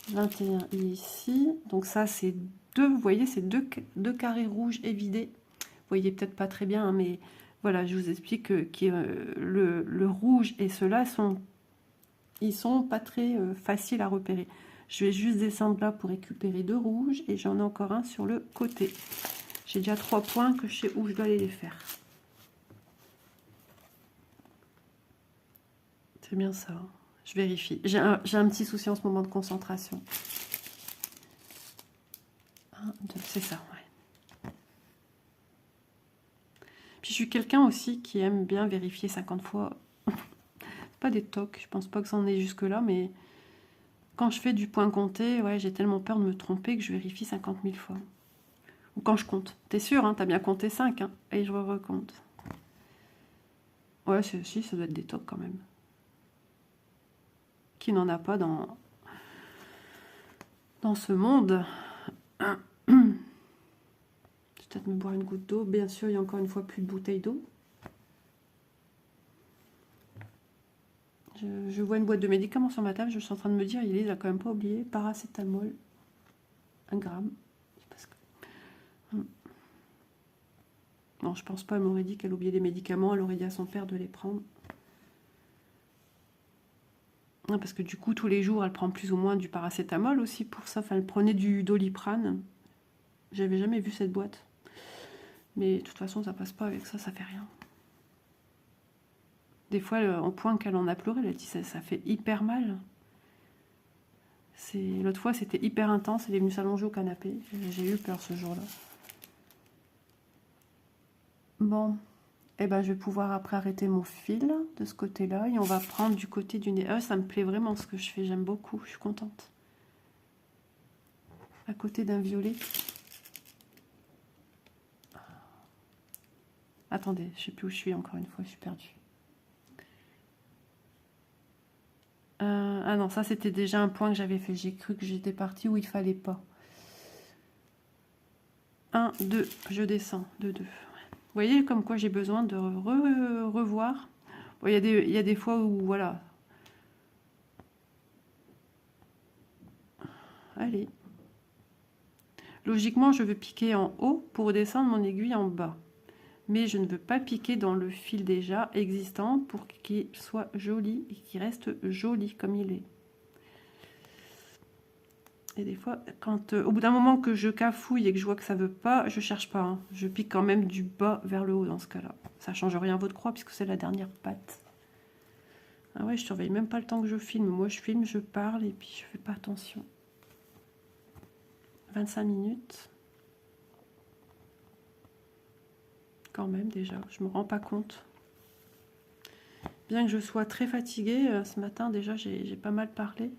21 ici. Donc ça, c'est deux, vous voyez, c'est deux carrés rouges évidés. Vous voyez peut-être pas très bien, hein, mais voilà, je vous explique que le rouge et ceux-là, ils sont pas très faciles à repérer. Je vais juste descendre là pour récupérer deux rouges et j'en ai encore un sur le côté. J'ai déjà 3 points que je sais où je dois aller les faire. C'est bien ça. Je vérifie. J'ai un petit souci en ce moment de concentration. 1, 2, c'est ça, ouais. Puis je suis quelqu'un aussi qui aime bien vérifier 50 fois. Pas des tocs, je pense pas que ça en est jusque-là, mais quand je fais du point compté, ouais, j'ai tellement peur de me tromper que je vérifie 50 000 fois. Ou quand je compte. T'es sûr, hein, t'as bien compté 5, hein, et je recompte. Ouais, si, ça doit être des tocs quand même. Qui n'en a pas dans ce monde. Je vais peut-être me boire une goutte d'eau. Bien sûr, il y a encore une fois plus de bouteille d'eau. Je vois une boîte de médicaments sur ma table. Je suis en train de me dire, il a quand même pas oublié. Paracétamol. 1 gramme. Parce que... Non, je pense pas. Elle m'aurait dit qu'elle oubliait les médicaments. Elle aurait dit à son père de les prendre. Non, parce que du coup, tous les jours, elle prend plus ou moins du paracétamol aussi pour ça. Enfin, elle prenait du Doliprane. J'avais jamais vu cette boîte. Mais de toute façon, ça passe pas avec ça, ça fait rien. Des fois, au point qu'elle en a pleuré, elle a dit ça fait hyper mal. L'autre fois, c'était hyper intense. Elle est venue s'allonger au canapé. J'ai eu peur ce jour-là. Bon, et ben, je vais pouvoir après arrêter mon fil de ce côté-là. Et on va prendre du côté du nez. Ça me plaît vraiment ce que je fais. J'aime beaucoup. Je suis contente. À côté d'un violet. Attendez, je sais plus où je suis encore une fois. Je suis perdue. Ah non, ça c'était déjà un point que j'avais fait. J'ai cru que j'étais partie où il fallait pas. 1, 2, je descends. 2, 2. Vous voyez comme quoi j'ai besoin de revoir. Bon, il y a des fois où, voilà. Allez. Logiquement, je veux piquer en haut pour descendre mon aiguille en bas. Mais je ne veux pas piquer dans le fil déjà existant pour qu'il soit joli et qu'il reste joli comme il est. Et des fois, quand au bout d'un moment que je cafouille et que je vois que ça veut pas, je cherche pas. Hein. Je pique quand même du bas vers le haut dans ce cas-là. Ça change rien à votre croix puisque c'est la dernière patte. Ah ouais, je surveille même pas le temps que je filme. Moi, je filme, je parle et puis je fais pas attention. 25 minutes. Quand même déjà, je me rends pas compte. Bien que je sois très fatiguée, ce matin déjà j'ai pas mal parlé.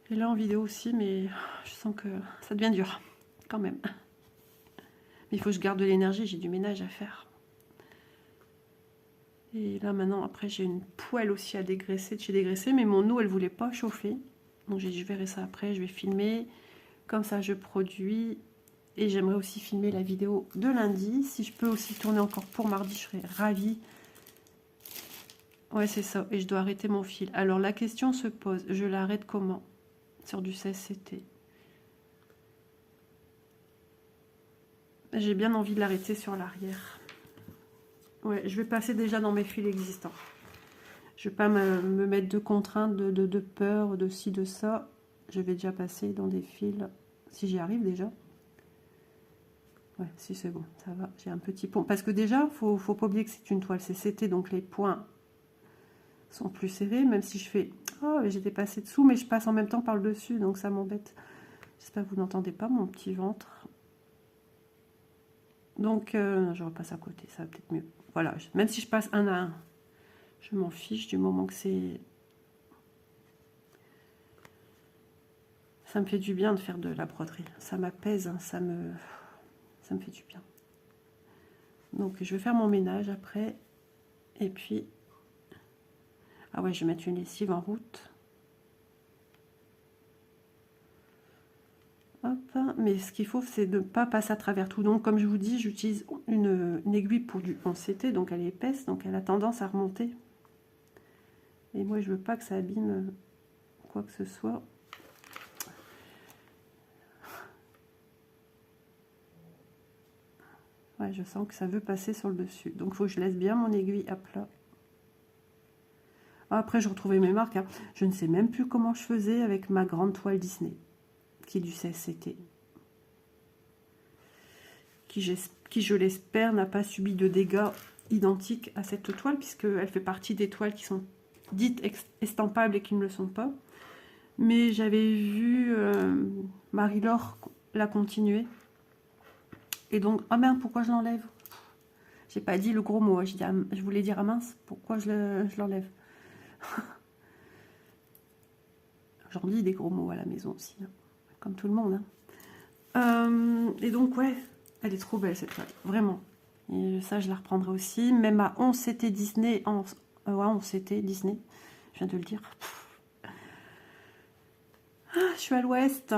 Et là en vidéo aussi, mais je sens que ça devient dur, quand même. Mais il faut que je garde de l'énergie, j'ai du ménage à faire. Et là maintenant, après j'ai une poêle aussi à dégraisser, de chez dégraisser, mais mon eau elle voulait pas chauffer. Donc je verrai ça après, je vais filmer. Comme ça je produis. Et j'aimerais aussi filmer la vidéo de lundi. Si je peux aussi tourner encore pour mardi, je serais ravie. Ouais, c'est ça. Et je dois arrêter mon fil. Alors, la question se pose. Je l'arrête comment? Sur du 16CT. J'ai bien envie de l'arrêter sur l'arrière. Ouais, je vais passer déjà dans mes fils existants. Je ne vais pas me mettre de contraintes, de peur, de ci, de ça. Je vais déjà passer dans des fils, si j'y arrive déjà. Ouais, si c'est bon, ça va. J'ai un petit pont. Parce que déjà, faut pas oublier que c'est une toile CCT, donc les points sont plus serrés. Même si je fais, oh, j'étais passé dessous, mais je passe en même temps par le dessus, donc ça m'embête. J'espère que vous n'entendez pas mon petit ventre. Donc, je repasse à côté, ça va peut-être mieux. Voilà, même si je passe un à un, je m'en fiche du moment que c'est... Ça me fait du bien de faire de la broderie. Ça m'apaise, hein, ça me fait du bien. Donc je vais faire mon ménage après. Et puis... Ah ouais, je vais mettre une lessive en route. Hop. Mais ce qu'il faut, c'est de ne pas passer à travers tout. Donc comme je vous dis, j'utilise une aiguille pour du 11CT. Donc elle est épaisse, donc elle a tendance à remonter. Et moi, je veux pas que ça abîme quoi que ce soit. Ouais, je sens que ça veut passer sur le dessus. Donc, il faut que je laisse bien mon aiguille à plat. Après, je retrouvais mes marques. Hein. Je ne sais même plus comment je faisais avec ma grande toile Disney, qui est du CSCT. Qui, je l'espère, n'a pas subi de dégâts identiques à cette toile, puisqu'elle fait partie des toiles qui sont dites estampables et qui ne le sont pas. Mais j'avais vu Marie-Laure la continuer. Et donc, ah merde, pourquoi je l'enlève? J'ai pas dit le gros mot, hein. Je voulais dire, ah mince, pourquoi je l'enlève? J'en dis des gros mots à la maison aussi, hein, comme tout le monde. Hein. Et donc, ouais, elle est trop belle cette toile, vraiment. Et ça, je la reprendrai aussi. Même à 11 CT Disney, ouais, 11 CT Disney, je viens de le dire. Ah, je suis à l'ouest.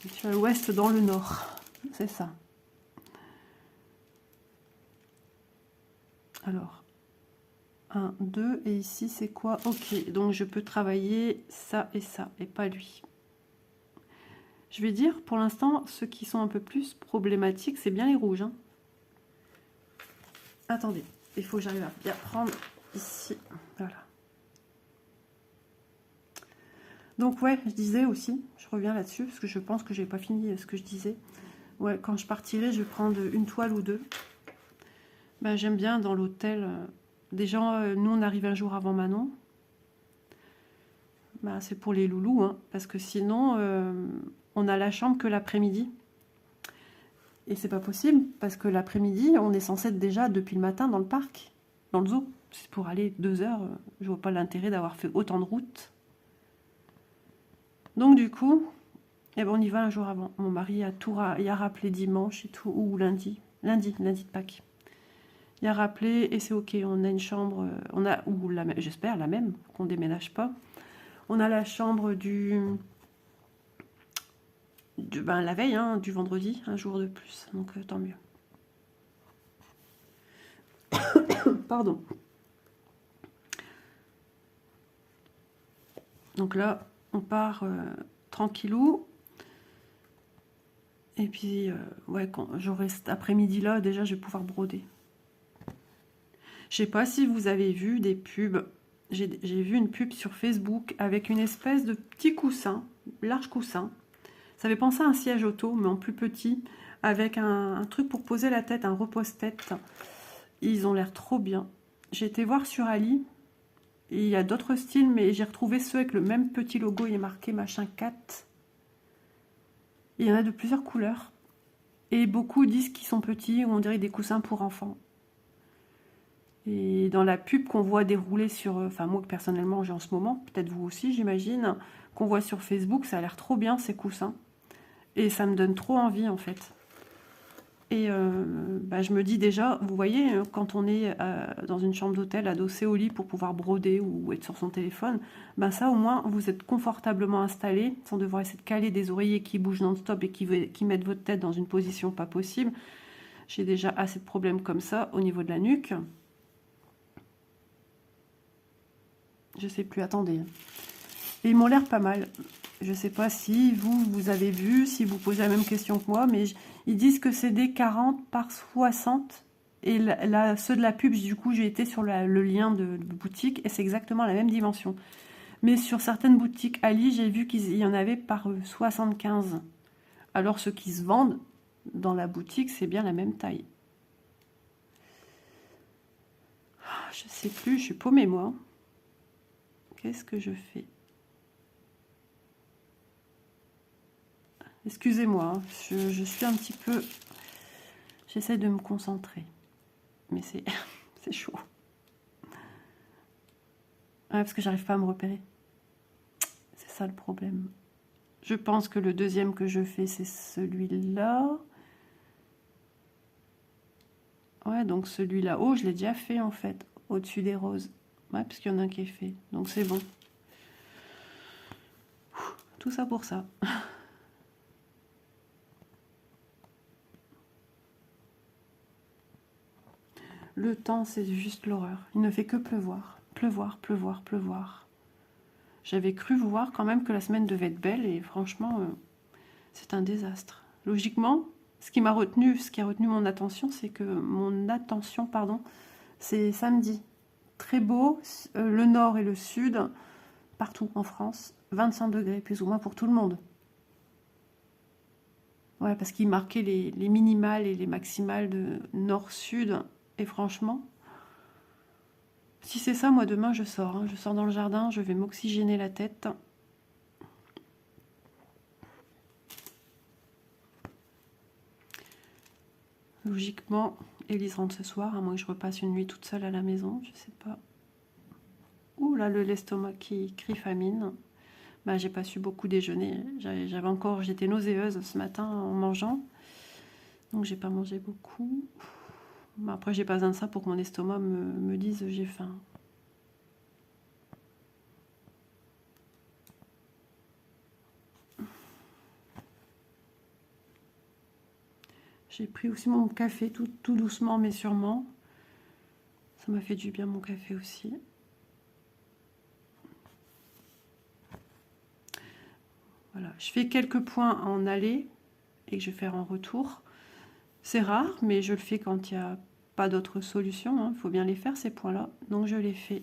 Je suis à l'ouest dans le nord, c'est ça. Alors, 1, 2, et ici c'est quoi? Ok, donc je peux travailler ça, et pas lui. Je vais dire, pour l'instant, ceux qui sont un peu plus problématiques, c'est bien les rouges. Hein. Attendez, il faut que j'arrive à bien prendre ici. Voilà. Donc ouais, je disais aussi, je reviens là-dessus, parce que je pense que j'ai pas fini ce que je disais. Ouais, quand je partirai, je vais prendre une toile ou deux. Ben, j'aime bien dans l'hôtel. Déjà, nous, on arrive un jour avant Manon. Ben, c'est pour les loulous, hein, parce que sinon, on a la chambre que l'après-midi. Et c'est pas possible, parce que l'après-midi, on est censé être déjà depuis le matin dans le parc, dans le zoo. C'est pour aller 2 heures. Je vois pas l'intérêt d'avoir fait autant de route. Donc du coup, eh ben, on y va un jour avant. Mon mari il a rappelé dimanche et tout, ou lundi de Pâques. Il a rappelé et c'est ok. On a une chambre, j'espère la même, qu'on déménage pas. On a la chambre la veille, hein, du vendredi, un jour de plus. Donc tant mieux. Pardon. Donc là, on part tranquillou. Et puis, ouais, quand j'aurai cet après-midi là, déjà, je vais pouvoir broder. Je sais pas si vous avez vu des pubs. J'ai vu une pub sur Facebook avec une espèce de petit coussin, large coussin. Ça fait penser à un siège auto, mais en plus petit, avec un truc pour poser la tête, un repose-tête. Ils ont l'air trop bien. J'ai été voir sur Ali. Et il y a d'autres styles, mais j'ai retrouvé ceux avec le même petit logo. Il est marqué machin 4. Il y en a de plusieurs couleurs. Et beaucoup disent qu'ils sont petits, ou on dirait des coussins pour enfants. Et dans la pub qu'on voit dérouler sur... Enfin, moi, personnellement, j'ai en ce moment, peut-être vous aussi, j'imagine, qu'on voit sur Facebook, ça a l'air trop bien, ces coussins. Et ça me donne trop envie, en fait. Et je me dis déjà, vous voyez, quand on est dans une chambre d'hôtel adossée au lit pour pouvoir broder ou être sur son téléphone, ça au moins, vous êtes confortablement installé, sans devoir essayer de caler des oreillers qui bougent non-stop et qui mettent votre tête dans une position pas possible. J'ai déjà assez de problèmes comme ça au niveau de la nuque. Je sais plus, attendez. Et ils m'ont l'air pas mal. Je sais pas si vous avez vu, si vous posez la même question que moi, mais ils disent que c'est des 40 par 60. Et là, ceux de la pub, du coup, j'ai été sur le lien de boutique et c'est exactement la même dimension. Mais sur certaines boutiques Ali, j'ai vu qu'il y en avait par 75. Alors ceux qui se vendent dans la boutique, c'est bien la même taille. Je sais plus, je suis paumée moi. Qu'est-ce que je fais? Excusez-moi, hein, je suis un petit peu... J'essaie de me concentrer. Mais c'est chaud. Ouais, parce que j'arrive pas à me repérer. C'est ça le problème. Je pense que le deuxième que je fais, c'est celui-là. Ouais, donc celui-là. Oh, je l'ai déjà fait en fait. Au-dessus des roses. Ouais, parce qu'il y en a un qui est fait. Donc c'est bon. Tout ça pour ça. Le temps, c'est juste l'horreur. Il ne fait que pleuvoir. pleuvoir, pleuvoir, pleuvoir. J'avais cru voir quand même que la semaine devait être belle et franchement, c'est un désastre. Logiquement, ce qui a retenu mon attention, c'est que c'est samedi. Très beau, le nord et le sud, partout en France, 25 degrés, plus ou moins pour tout le monde. Ouais, parce qu'il marquait les minimales et les maximales de nord-sud. Et franchement, si c'est ça, moi demain je sors. Je sors dans le jardin, je vais m'oxygéner la tête. Logiquement, Élise rentre ce soir, à moins que je repasse une nuit toute seule à la maison, je sais pas. Ouh là, l'estomac qui crie famine. Bah, j'ai pas su beaucoup déjeuner. J'étais nauséeuse ce matin en mangeant. Donc j'ai pas mangé beaucoup. Bah, après, j'ai pas besoin de ça pour que mon estomac me dise j'ai faim. J'ai pris aussi mon café tout doucement mais sûrement. Ça m'a fait du bien mon café aussi. Voilà, je fais quelques points en aller et que je vais faire en retour. C'est rare, mais je le fais quand il n'y a pas d'autre solution. Il faut bien les faire ces points-là. Donc je les fais.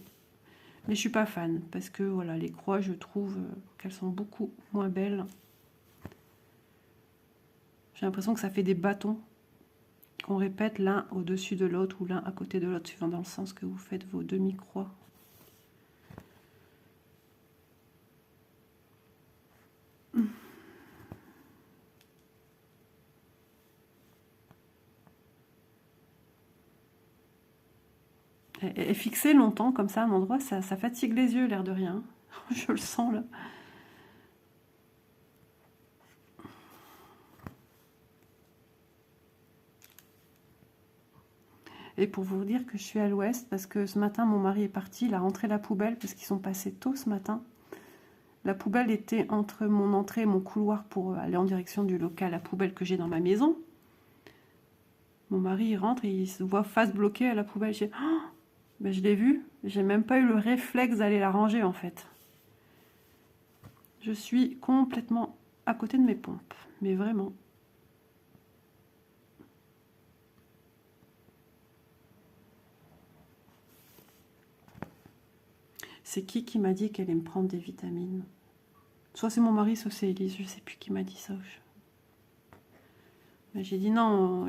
Mais je suis pas fan parce que voilà, les croix, je trouve qu'elles sont beaucoup moins belles. J'ai l'impression que ça fait des bâtons qu'on répète l'un au-dessus de l'autre ou l'un à côté de l'autre, suivant dans le sens que vous faites vos demi-croix. Et fixer longtemps comme ça à un endroit, ça fatigue les yeux, l'air de rien. Je le sens là. Et pour vous dire que je suis à l'ouest, parce que ce matin, mon mari est parti, il a rentré la poubelle, parce qu'ils sont passés tôt ce matin. La poubelle était entre mon entrée et mon couloir pour aller en direction du local à poubelle que j'ai dans ma maison. Mon mari, il rentre et il se voit face bloquée à la poubelle. Ben, je l'ai vu, j'ai même pas eu le réflexe d'aller la ranger en fait. Je suis complètement à côté de mes pompes, mais vraiment. C'est qui m'a dit qu'elle allait me prendre des vitamines? Soit c'est mon mari, soit c'est Élise, je sais plus qui m'a dit ça. Mais j'ai dit non,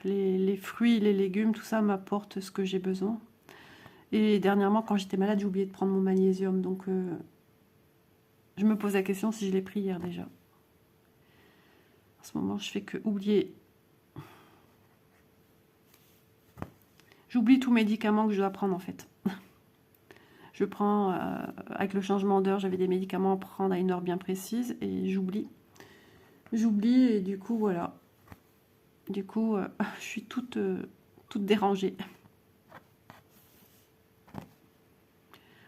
les fruits, les légumes, tout ça m'apporte ce que j'ai besoin. Et dernièrement, quand j'étais malade, j'ai oublié de prendre mon magnésium, donc je me pose la question si je l'ai pris hier déjà. En ce moment, je fais que oublier. J'oublie tous médicaments que je dois prendre en fait. Je prends, avec le changement d'heure, j'avais des médicaments à prendre à une heure bien précise et j'oublie. J'oublie et du coup, voilà. Du coup, je suis toute dérangée.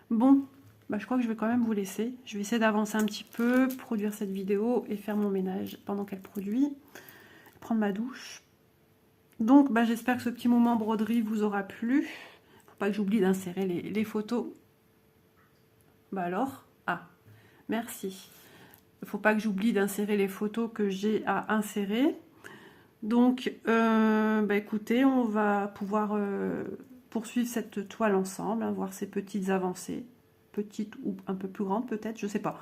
Bon, bah, je crois que je vais quand même vous laisser. Je vais essayer d'avancer un petit peu, produire cette vidéo et faire mon ménage pendant qu'elle produit. Prendre ma douche. Donc, bah, j'espère que ce petit moment broderie vous aura plu. Faut pas que j'oublie d'insérer les photos. Bah alors, merci. Il faut pas que j'oublie d'insérer les photos que j'ai à insérer. Donc, bah écoutez, on va pouvoir poursuivre cette toile ensemble, voir ces petites avancées, petites ou un peu plus grandes peut-être, je sais pas.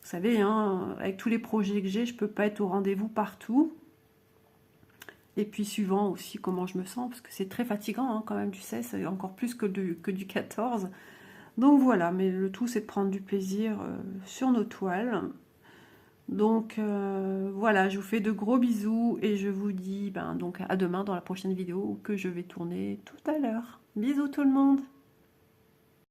Vous savez, avec tous les projets que j'ai, je peux pas être au rendez-vous partout. Et puis suivant aussi comment je me sens, parce que c'est très fatigant quand même du 16, encore plus que du 14. Donc voilà, mais le tout c'est de prendre du plaisir sur nos toiles. Donc voilà, je vous fais de gros bisous et je vous dis donc à demain dans la prochaine vidéo que je vais tourner tout à l'heure. Bisous tout le monde!